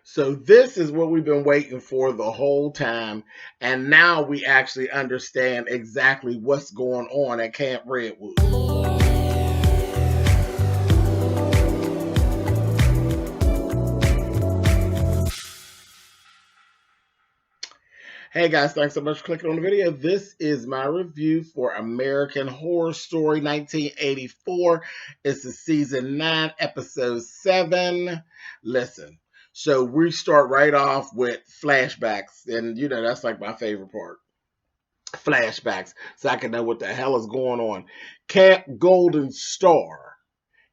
So this is what we've been waiting for the whole time. And now we actually understand exactly what's going on at Camp Redwood. Hey guys, thanks so much for clicking on the video. This is my review for American Horror Story 1984. It's the season 9, episode 7. Listen, so we start right off with flashbacks, and you know that's like my favorite part. Flashbacks, so I can know what the hell is going on. Camp Golden Star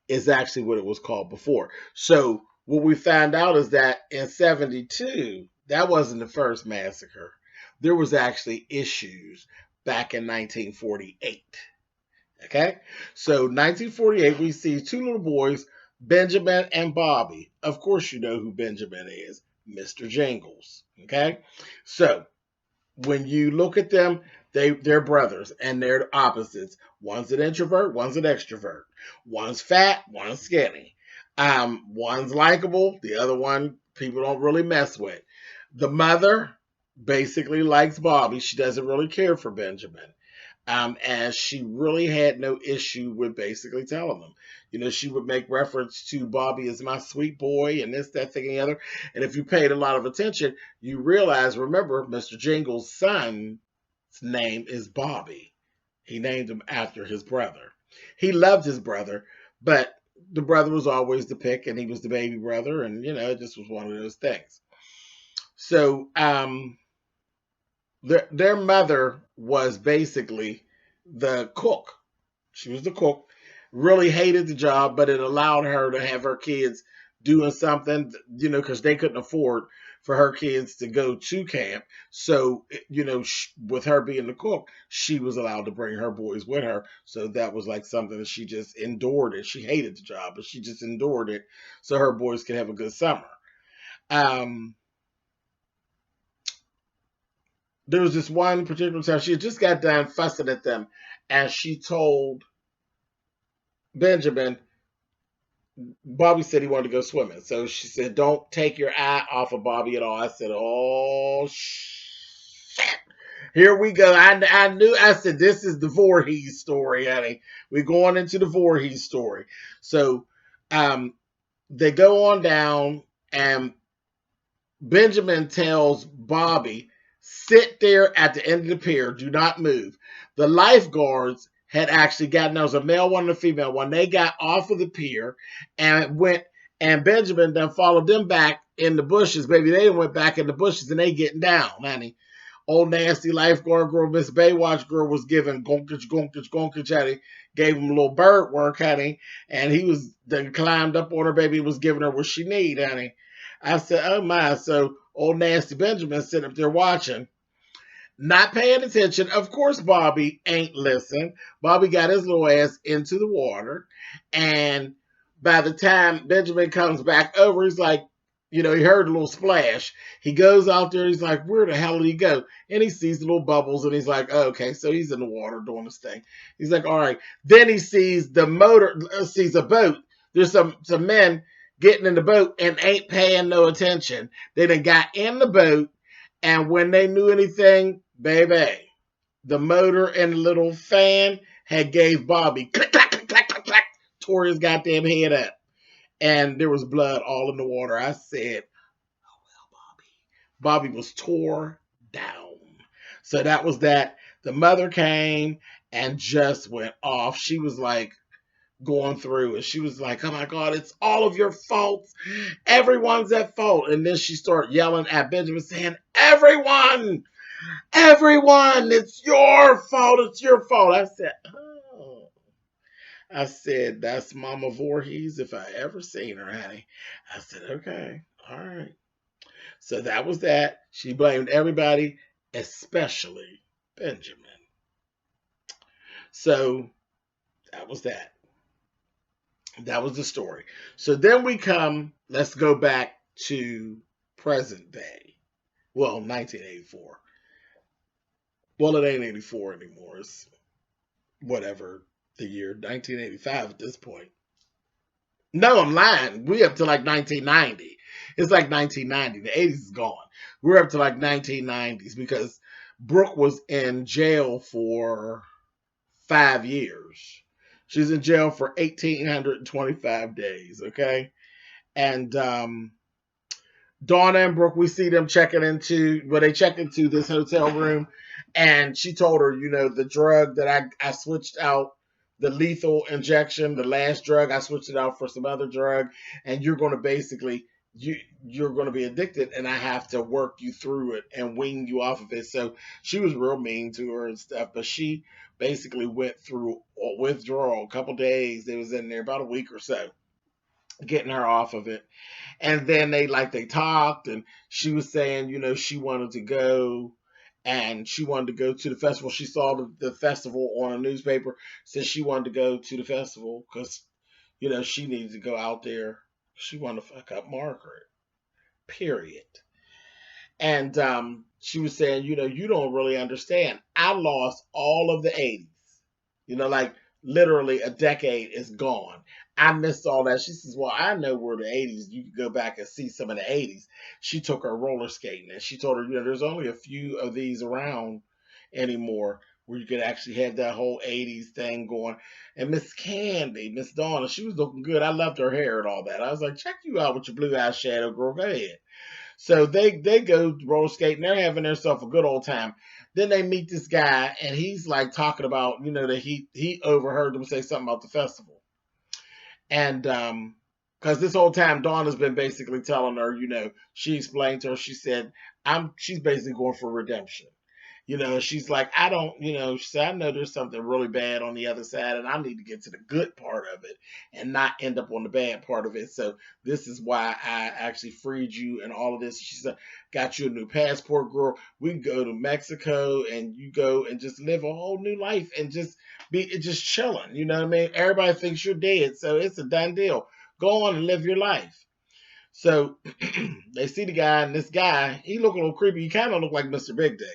is actually what it was called before. So what we found out is that in 72, that wasn't the first massacre. There was actually issues back in 1948. Okay? So 1948, we see two little boys, Benjamin and Bobby. Of course you know who Benjamin is, Mr. Jingles. Okay? So when you look at them, they're brothers and they're opposites. One's an introvert, one's an extrovert. One's fat, one's skinny. One's likable, the other one people don't really mess with. The mother basically likes Bobby. She doesn't really care for Benjamin. And she really had no issue with basically telling them. You know, she would make reference to Bobby as my sweet boy and this, that, thing, and the other. And if you paid a lot of attention, you realize, remember, Mr. Jingles' son's name is Bobby. He named him after his brother. He loved his brother, but the brother was always the pick, and he was the baby brother, and, you know, it just was one of those things. So, their mother was basically the cook. She was the cook. Really hated the job, but it allowed her to have her kids doing something, you know, because they couldn't afford for her kids to go to camp. So, you know, with her being the cook, she was allowed to bring her boys with her. So that was like something that she just endured it. She hated the job, but she just endured it so her boys could have a good summer. There was this one particular time she had just got done fussing at them, and she told Benjamin, Bobby said he wanted to go swimming. So she said, don't take your eye off of Bobby at all. I said, oh, shit. Here we go. I knew, I said, this is the Voorhees story, honey. We're going into the Voorhees story. So they go on down, and Benjamin tells Bobby, sit there at the end of the pier. Do not move. The lifeguards had actually gotten, there was a male one and a female one. They got off of the pier and went, and Benjamin then followed them back in the bushes. Baby, they went back in the bushes and they getting down, honey. Old nasty lifeguard girl, Miss Baywatch girl, was giving gonkage, gonkage, gonkage, honey. Gave him a little bird work, honey. And he was then climbed up on her, baby, was giving her what she need, honey. I said, oh my. So old nasty Benjamin sitting up there watching, not paying attention. Of course, Bobby ain't listen. Bobby got his little ass into the water. And by the time Benjamin comes back over, he's like, you know, he heard a little splash. He goes out there. He's like, where the hell did he go? And he sees the little bubbles. And he's like, oh, okay, so he's in the water doing this thing. He's like, all right. Then he sees the motor, sees a boat. There's some men getting in the boat and ain't paying no attention. They done got in the boat. And when they knew anything, baby, the motor and the little fan had gave Bobby click, clack, click, clack, click, clack, tore his goddamn head up. And there was blood all in the water. I said, oh, well, Bobby. Bobby was tore down. So that was that. The mother came and just went off. She was like going through and she was like, oh my God, it's all of your faults. Everyone's at fault. And then she started yelling at Benjamin saying, everyone, it's your fault. It's your fault. I said, oh. I said, that's Mama Voorhees if I ever seen her, honey. I said, okay, all right. So that was that. She blamed everybody, especially Benjamin. So that was that. That was the story. So then we come, let's go back to present day. Well, 1984. Well, it ain't 84 anymore. It's whatever the year, 1985 at this point. No, I'm lying. We up to like 1990. It's like 1990. The 80s is gone. We're up to like 1990s because Brooke was in jail for 5 years. She's in jail for 1,825 days. Okay, and Donna and Brooke, we see them checking into, well, they check into this hotel room, and she told her, the drug that I switched out, the lethal injection, the last drug, I switched it out for some other drug, and you're going to basically, you're going to be addicted, and I have to work you through it and wean you off of it. So she was real mean to her and stuff, but she basically went through a withdrawal, a couple days. They was in there about a week or so, getting her off of it. And then they talked, and she was saying, she wanted to go, and she wanted to go to the festival. She saw the festival on a newspaper, said she wanted to go to the festival because, she needed to go out there. She wanted to fuck up Margaret, period. And she was saying, you don't really understand. I lost all of the 80s. Like literally a decade is gone. I missed all that. She says, well, I know where the 80s, you can go back and see some of the 80s. She took her roller skating, and she told her, there's only a few of these around anymore where you could actually have that whole 80s thing going. And Miss Candy, Miss Donna, she was looking good. I loved her hair and all that. I was like, check you out with your blue eyeshadow, girl. Go ahead. So they go roller skating. They're having themselves a good old time. Then they meet this guy, and he's like talking about, that he overheard them say something about the festival. And because this whole time Dawn has been basically telling her, she explained to her, she said, she's basically going for redemption. She's like, I don't, she said, I know there's something really bad on the other side, and I need to get to the good part of it and not end up on the bad part of it. So this is why I actually freed you and all of this. She said, got you a new passport, girl. We can go to Mexico, and you go and just live a whole new life and just be just chilling. You know what I mean? Everybody thinks you're dead, so it's a done deal. Go on and live your life. So they see the guy, and this guy, he look a little creepy. He kind of look like Mr. Big Dick.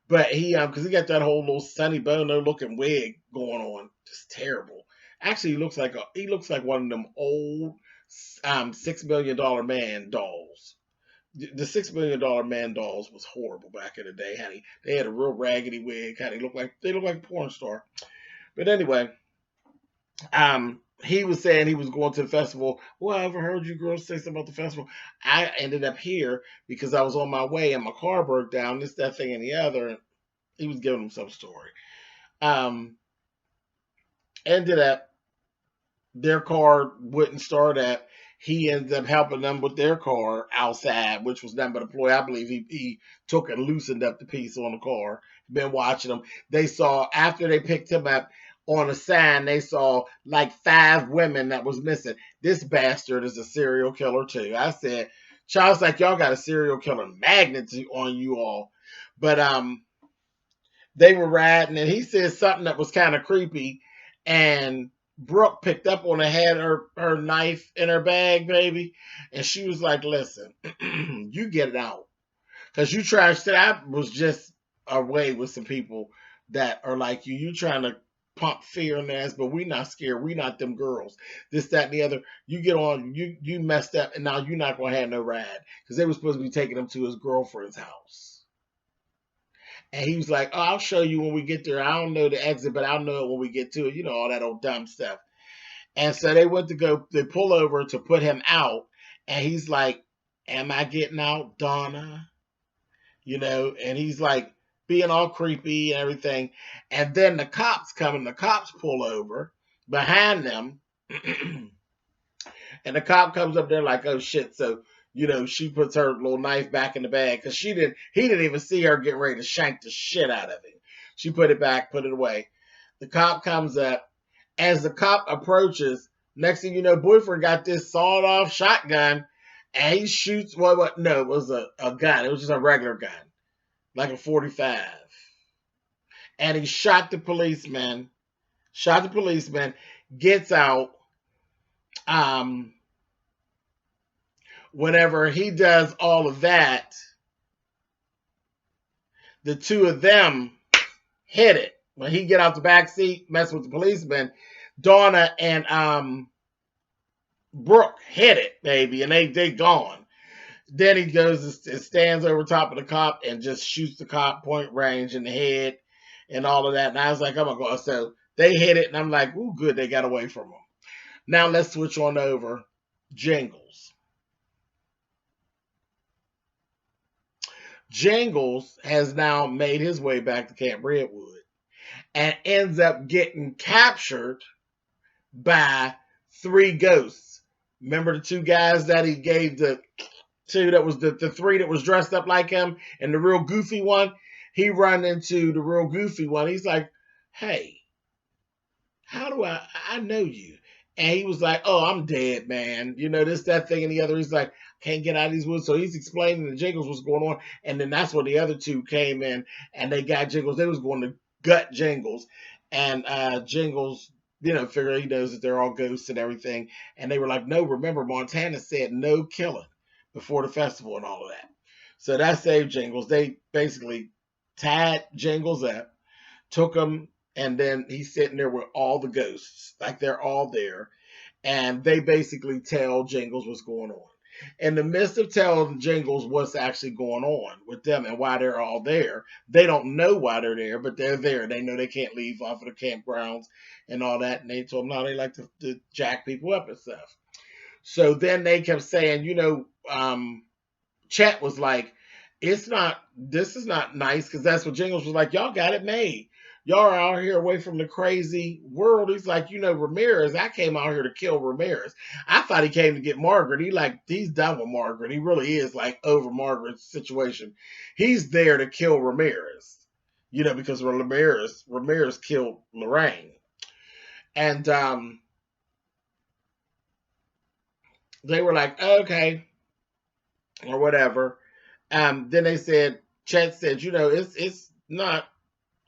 But he, because he got that whole little Sonny Bono looking wig going on, just terrible. Actually, he looks like one of them old $6 million man dolls. The $6 million man dolls was horrible back in the day, honey. They had a real raggedy wig, honey. They look like a porn star. But anyway, he was saying he was going to the festival. Well, I overheard you girls say something about the festival. I ended up here because I was on my way and my car broke down, this, that, thing, and the other. And he was giving them some story. Ended up, their car wouldn't start up. He ended up helping them with their car outside, which was nothing but a ploy. I believe he took and loosened up the piece on the car. Been watching them. They saw, after they picked him up, on a sign, they saw like 5 women that was missing. This bastard is a serial killer too. I said, Charles, like, y'all got a serial killer magnet on you all. But they were riding, and he said something that was kind of creepy, and Brooke picked up on it, had her knife in her bag, baby, and she was like, listen, you get it out. Because you try to say, I was just away with some people that are like you. You trying to pump fear in their ass, but we not scared. We not them girls. This, that, and the other. You get on, you messed up, and now you're not going to have no ride. Because they were supposed to be taking him to his girlfriend's house. And he was like, oh, I'll show you when we get there. I don't know the exit, but I'll know it when we get to it. All that old dumb stuff. And so they they pull over to put him out. And he's like, am I getting out, Donna? And he's like being all creepy and everything. And then the cops come, and the cops pull over behind them. And the cop comes up there like, oh shit. So, she puts her little knife back in the bag because he didn't even see her getting ready to shank the shit out of him. She put it back, put it away. The cop comes up. As the cop approaches, next thing you know, boyfriend got this sawed off shotgun, and he shoots. What? No, it was a gun. It was just a regular gun, like a 45. And he shot the policeman. Gets out. Whenever he does all of that, the two of them hit it. When he get out the back seat, mess with the policeman, Donna and Brooke hit it, baby, and they gone. Then he goes and stands over top of the cop and just shoots the cop point range in the head and all of that. And I was like, oh my God. So they hit it, and I'm like, ooh, good, they got away from him. Now let's switch on over. Jingles. Jingles has now made his way back to Camp Redwood and ends up getting captured by three ghosts. Remember the two guys that he gave the two, that was the three that was dressed up like him, and the real goofy one? He run into the real goofy one. He's like, hey, how do I know you? And he was like, oh, I'm dead, man. You know, this, that thing, and the other. He's like, can't get out of these woods. So he's explaining to Jingles what's going on. And then that's when the other two came in and they got Jingles. They was going to gut Jingles. And Jingles, you know, figure he knows that they're all ghosts and everything. And they were like, no, remember, Montana said no killing before the festival and all of that. So that saved Jingles. They basically tied Jingles up, took him, and then he's sitting there with all the ghosts, like they're all there, and they basically tell Jingles what's going on. In the midst of telling Jingles what's actually going on with them and why they're all there, they don't know why they're there, but they're there. They know they can't leave off of the campgrounds and all that, and they told them how they like to jack people up and stuff. So then they kept saying, you know, Chet was like, this is not nice, because that's what Jingles was like, y'all got it made. Y'all are out here away from the crazy world. He's like, you know, Ramirez, I came out here to kill Ramirez. I thought he came to get Margaret. He's done with Margaret. He really is like over Margaret's situation. He's there to kill Ramirez, you know, because Ramirez killed Lorraine. And they were like, okay, or whatever. Then they said, Chet said, you know, it's not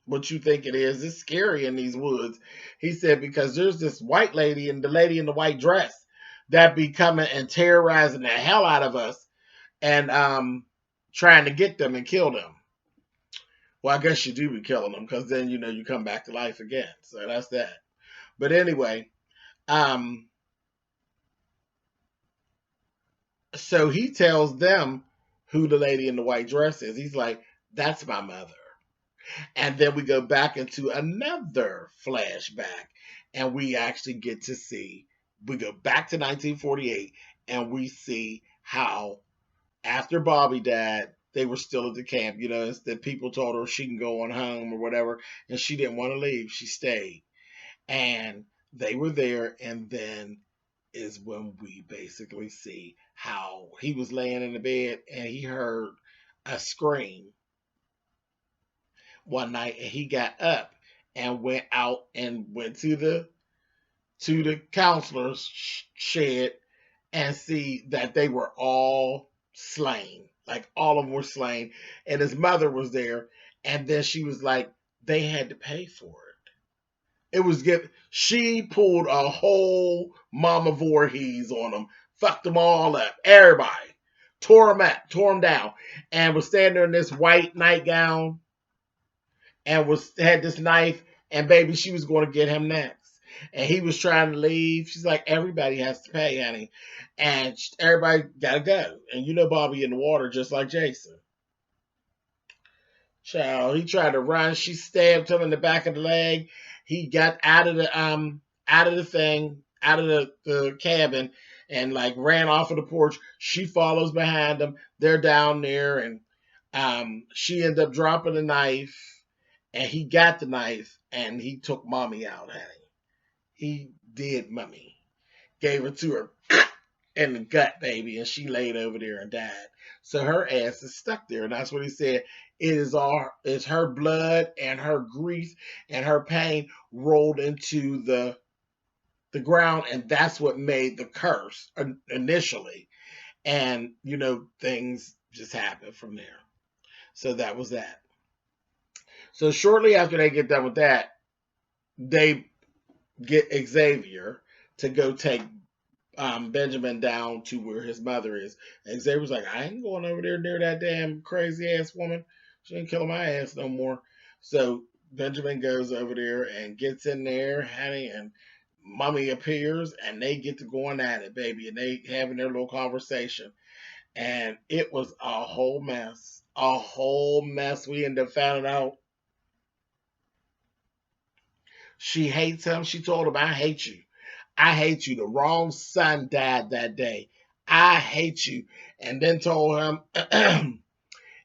what you think it is. It's scary in these woods. He said, because there's this white lady and the lady in the white dress that be coming and terrorizing the hell out of us and trying to get them and kill them. Well, I guess you do be killing them, because then, you know, you come back to life again. So that's that. But anyway, um, so he tells them who the lady in the white dress is. He's like, that's my mother. And then we go back into another flashback, and we actually get to see, we go back to 1948, and we see how after Bobby died, they were still at the camp. You know, the people told her she can go on home or whatever, and she didn't want to leave. She stayed. And they were there, and then is when we basically see how he was laying in the bed and he heard a scream one night, and he got up and went out and went to the counselor's shed and see that they were all slain. Like all of them were slain. And his mother was there. And then she was like, they had to pay for it. It was given. She pulled a whole Mama Voorhees on them, fucked them all up. Everybody. Tore them up, tore them down. And was standing there in this white nightgown and had this knife, and baby, she was going to get him next. And he was trying to leave. She's like, everybody has to pay, honey. And everybody got to go. And you know Bobby in the water just like Jason. Child, he tried to run. She stabbed him in the back of the leg. He got out of the thing, out of the cabin, and like ran off of the porch. She follows behind him. They're down there, and she ended up dropping the knife, and he got the knife, and he took mommy out, honey. He did mommy. Gave her to her in the gut, baby, and she laid over there and died. So her ass is stuck there, and that's what he said. It's her blood and her grief and her pain rolled into the ground, and that's what made the curse initially. And you know, things just happened from there. So that was that. So shortly after they get done with that, they get Xavier to go take Benjamin down to where his mother is. And Xavier's like, I ain't going over there near that damn crazy ass woman. She ain't killing my ass no more. So Benjamin goes over there and gets in there, honey, and mommy appears, and they get to going at it, baby, and they having their little conversation. And it was a whole mess. A whole mess. We ended up finding out she hates him. She told him, I hate you. I hate you. The wrong son died that day. I hate you. And then told him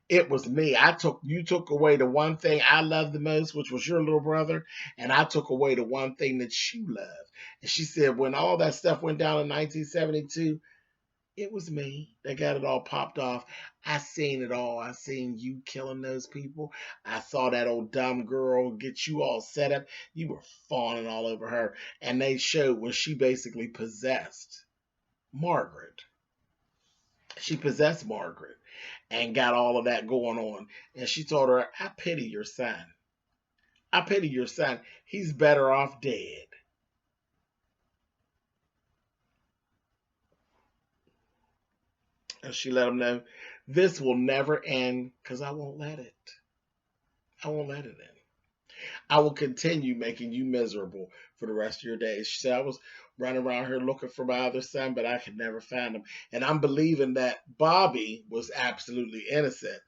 it was me. You took away the one thing I loved the most, which was your little brother, and I took away the one thing that you loved. And she said when all that stuff went down in 1972, it was me that got it all popped off. I seen it all. I seen you killing those people. I saw that old dumb girl get you all set up. You were fawning all over her. And they showed when she basically possessed Margaret. She possessed Margaret and got all of that going on. And she told her, I pity your son. I pity your son. He's better off dead. And she let him know, this will never end because I won't let it. I won't let it end. I will continue making you miserable for the rest of your days. She said, I was running around here looking for my other son, but I could never find him. And I'm believing that Bobby was absolutely innocent.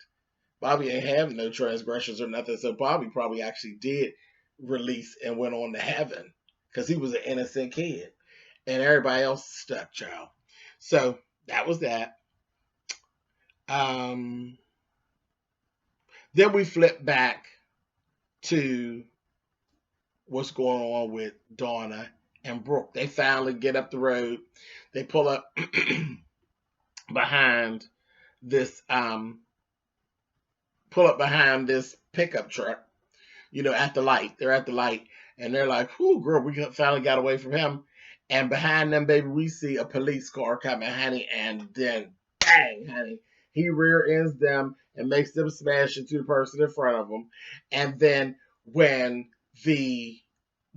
Bobby ain't have no transgressions or nothing. So Bobby probably actually did release and went on to heaven because he was an innocent kid. And everybody else stuck, child. So that was that. Um, then we flip back to what's going on with Donna and Brooke. They finally get up the road. They pull up behind this pickup truck, at the light. They're at the light and they're like, whoo, girl, we finally got away from him. And behind them, baby, we see a police car coming, honey, and then bang, honey. He rear ends them and makes them smash into the person in front of them. And then when the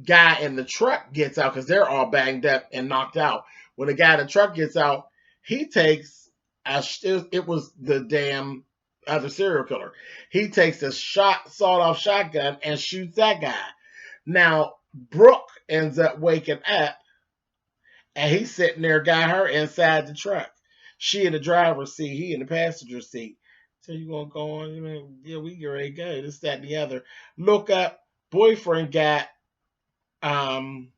guy in the truck gets out, because they're all banged up and knocked out, when the guy in the truck gets out, he takes it was the damn other serial killer. He takes a sawed-off shotgun and shoots that guy. Now, Brooke ends up waking up, and he's sitting there, got her inside the truck. She in the driver's seat, he in the passenger seat. So you gonna go on? Yeah, we get ready to go. This, that, and the other. Look up. Boyfriend got when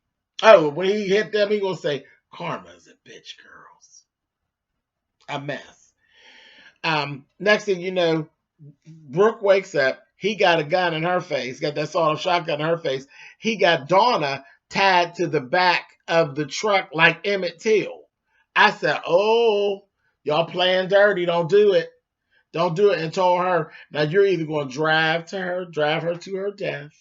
he hit them, he gonna say, "Karma's a bitch, girls." A mess. Next thing you know, Brooke wakes up. He got a gun in her face. Got that sawed-off shotgun in her face. He got Donna tied to the back of the truck like Emmett Till. I said, "Oh, y'all playing dirty. Don't do it. Don't do it." And told her, "Now you're either going to drive her to her death."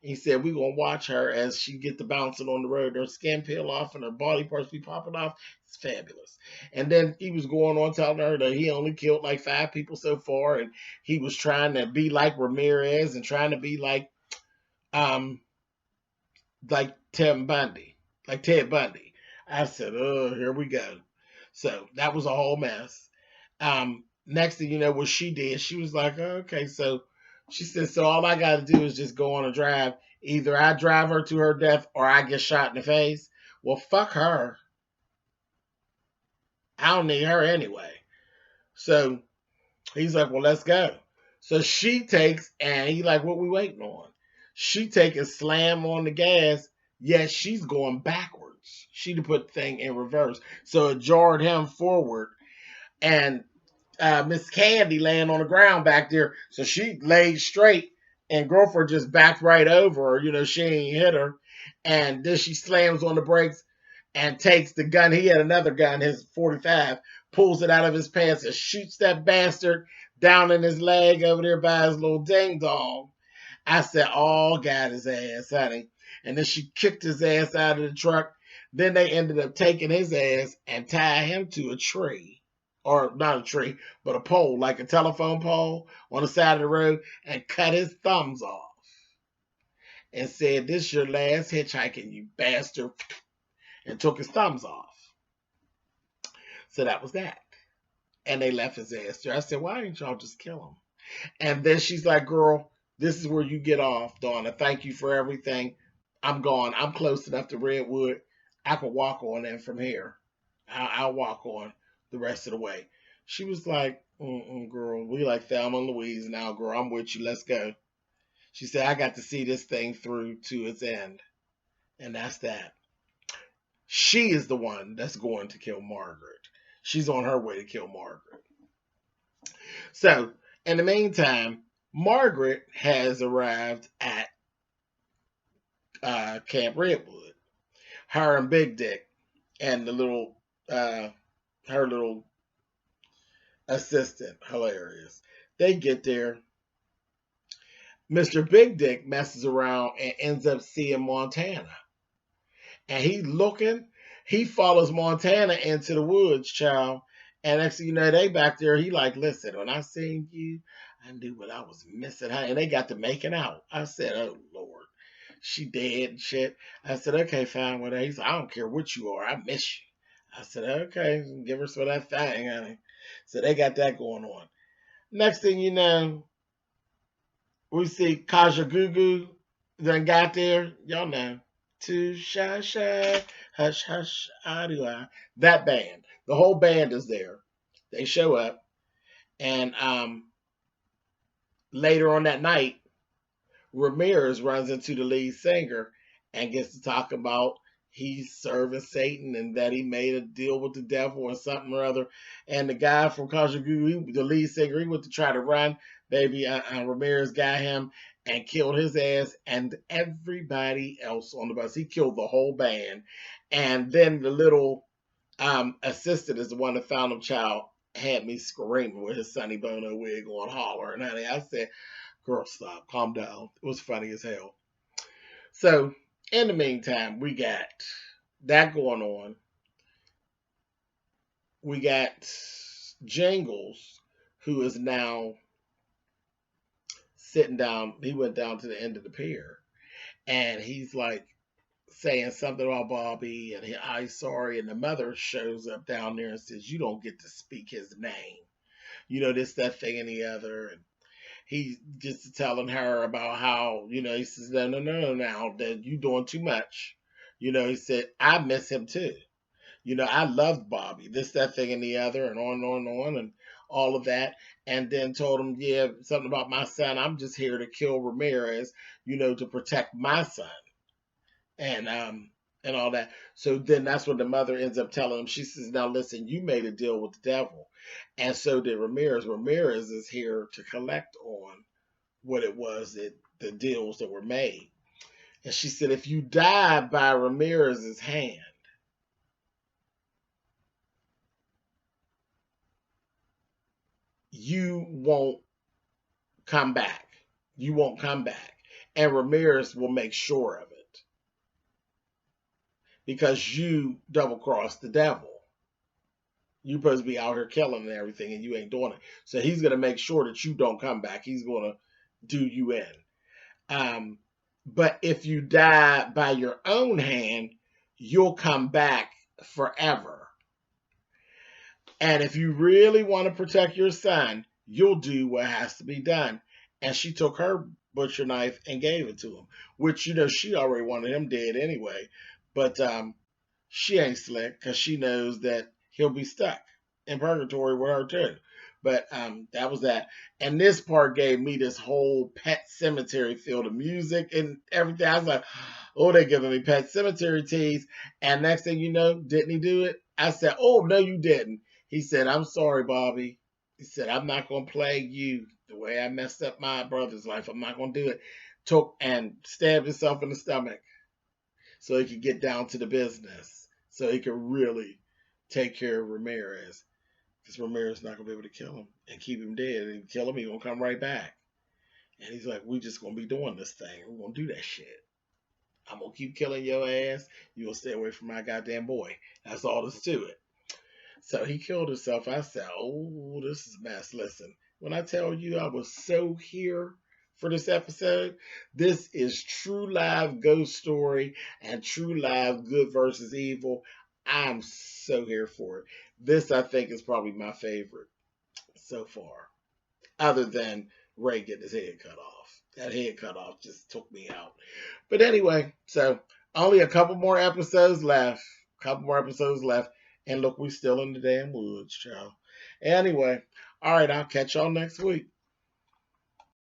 He said, "We're going to watch her as she get to bouncing on the road. Her skin peel off and her body parts be popping off. It's fabulous." And then he was going on telling her that he only killed like 5 people so far. And he was trying to be like Ramirez and trying to be um, like Ted Bundy. Like Ted Bundy. I said, oh, here we go. So that was a whole mess. Next thing you know, what she did, she was like, oh, okay, so she said, so all I got to do is just go on a drive. Either I drive her to her death or I get shot in the face. Well, fuck her. I don't need her anyway. So he's like, well, let's go. So she takes, and he's like, what we waiting on? She take and slam on the gas, yet she's going backwards. She put the thing in reverse. So it jarred him forward. And Miss Candy laying on the ground back there. So she laid straight, and girlfriend just backed right over her. She ain't hit her. And then she slams on the brakes and takes the gun. He had another gun, his 45, pulls it out of his pants and shoots that bastard down in his leg over there by his little ding dong. I said, oh, got his ass, honey. And then she kicked his ass out of the truck. Then they ended up taking his ass and tying him to a tree. Or not a tree, but a pole, like a telephone pole on the side of the road, and cut his thumbs off. And said, this your last hitchhiking, you bastard. And took his thumbs off. So that was that. And they left his ass there. I said, why didn't y'all just kill him? And then she's like, girl, this is where you get off, Donna. Thank you for everything. I'm gone. I'm close enough to Redwood. I can walk on in from here. I'll walk on the rest of the way. She was like, girl, we like Thelma and Louise now, girl. I'm with you. Let's go. She said, I got to see this thing through to its end. And that's that. She is the one that's going to kill Margaret. She's on her way to kill Margaret. So, in the meantime, Margaret has arrived at Camp Redwood. Her and Big Dick and the little, her little assistant, hilarious. They get there. Mr. Big Dick messes around and ends up seeing Montana. And he looking, he follows Montana into the woods, child. And next thing you know, they back there. He like, listen, when I seen you, I knew what I was missing. And they got to making out. I said, oh Lord, she dead and shit. I said, okay, fine with her. He said, I don't care what you are, I miss you. I said, okay, give her some of that thing, honey. So they got that going on. Next thing you know, we see Kaja Gugu done got there. Y'all know. Too shy, shy, hush, hush, I do I. That band. The whole band is there. They show up. And later on that night, Ramirez runs into the lead singer and gets to talk about he's serving Satan and that he made a deal with the devil or something or other. And the guy from Kaja Gugu, the lead singer, he went to try to run. Baby, Ramirez got him and killed his ass and everybody else on the bus. He killed the whole band. And then the little assistant is the one that found him, child, had me screaming with his Sonny Bono wig on, hollering. Honey, I said, girl, stop, calm down. It was funny as hell. So, in the meantime, we got that going on. We got Jingles, who is now sitting down. He went down to the end of the pier, and he's like saying something about Bobby, and he's sorry. And the mother shows up down there and says, "You don't get to speak his name. You know this, that, thing, and the other." And he just telling her about how, he says, no, now that you doing too much. He said, I miss him too. I loved Bobby, this, that, thing, and the other, and on, and all of that. And then told him, yeah, something about my son. I'm just here to kill Ramirez, to protect my son. And all that. So then that's when the mother ends up telling him, she says, now listen, you made a deal with the devil. And so did Ramirez. Ramirez is here to collect on what it was that the deals that were made. And she said, if you die by Ramirez's hand, you won't come back. You won't come back. And Ramirez will make sure of it. Because you double-crossed the devil. You're supposed to be out here killing and everything, and you ain't doing it. So he's going to make sure that you don't come back. He's going to do you in. But if you die by your own hand, you'll come back forever. And if you really want to protect your son, you'll do what has to be done. And she took her butcher knife and gave it to him, which, she already wanted him dead anyway. But she ain't slick because she knows that he'll be stuck in purgatory with her too. But that was that. And this part gave me this whole Pet Cemetery feel, the music and everything. I was like, oh, they're giving me Pet Cemetery tease. And next thing you know, didn't he do it? I said, oh, no, you didn't. He said, I'm sorry, Bobby. He said, I'm not going to plague you the way I messed up my brother's life. I'm not going to do it. Took and stabbed himself in the stomach so he could get down to the business, so he could really take care of Ramirez. Because Ramirez is not going to be able to kill him and keep him dead. And kill him, he's going to come right back. And he's like, we just going to be doing this thing. We're going to do that shit. I'm going to keep killing your ass. You're going to stay away from my goddamn boy. That's all there's to it. So he killed himself. I said, oh, this is a mess. Listen, when I tell you I was so here for this episode, this is true live ghost story and true live good versus evil. I'm so here for it. This, I think, is probably my favorite so far, other than Ray getting his head cut off. That head cut off just took me out. But anyway, so only a couple more episodes left. And look, we still in the damn woods, child. Anyway, all right, I'll catch y'all next week.